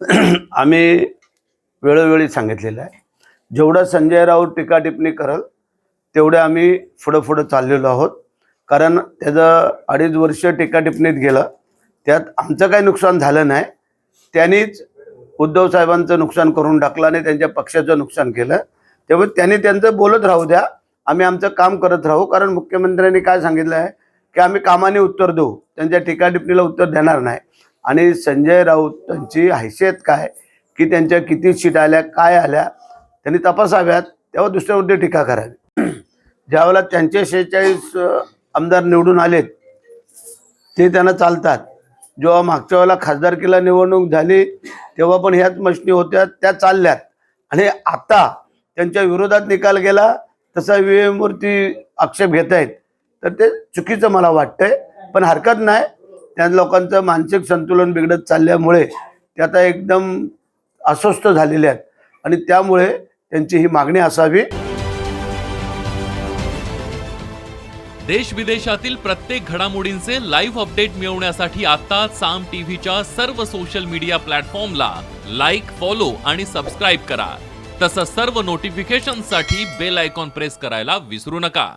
आम्ही वेळोवेळी सांगितलेलं आहे, जेवढं संजय राऊत टीका टिप्पणी करल तेवढे आम्ही पुढं चाललेलो आहोत. कारण त्याचं 2.5 वर्ष टीका टिप्पणीत गेलं, त्यात आमचं काही नुकसान झालं नाही. त्यांनीच उद्धव साहेबांचं नुकसान करून टाकलं आणि त्यांच्या पक्षाचं नुकसान केलं. त्यामुळे त्यांनी त्यांचं बोलत राहू द्या, आम्ही आमचं काम करत राहू. कारण मुख्यमंत्र्यांनी काय सांगितलं आहे की आम्ही कामाने उत्तर देऊ, त्यांच्या टीका टिप्पणीला उत्तर देणार नाही. आणि संजय राऊतांची हैसियत काय, की त्यांच्या किती सीट आल्या, काय आल्या, त्यांनी तपासाव्यात, तेव्हा दुसऱ्यावरती टीका करावी. ज्यावेळेला त्यांचे 46 आमदार निवडून आलेत ते त्यांना चालतात. जेव्हा मागच्या वेळेला खासदारकीला निवडणूक झाली तेव्हा पण ह्याच मशनी होत्या, त्या चालल्यात. आणि आता त्यांच्या विरोधात निकाल गेला तसा ईव्हीएमवरती आक्षेप घेत आहेत, तर ते चुकीचं मला वाटतंय. पण हरकत नाही, त्या लोकांचं मानसिक संतुलन बिघडत चालल्यामुळे ते आता एकदम अस्वस्थ झालेले आहेत आणि त्यामुळे त्यांची ही मागणी असावी. देश विदेशातील प्रत्येक घडामोडींचे लाईव्ह अपडेट मिळवण्यासाठी आता साम टीव्हीच्या सर्व सोशल मीडिया प्लॅटफॉर्मला लाईक, फॉलो आणि सबस्क्राईब करा. तसंच सर्व नोटिफिकेशनसाठी बेल आयकॉन प्रेस करायला विसरू नका.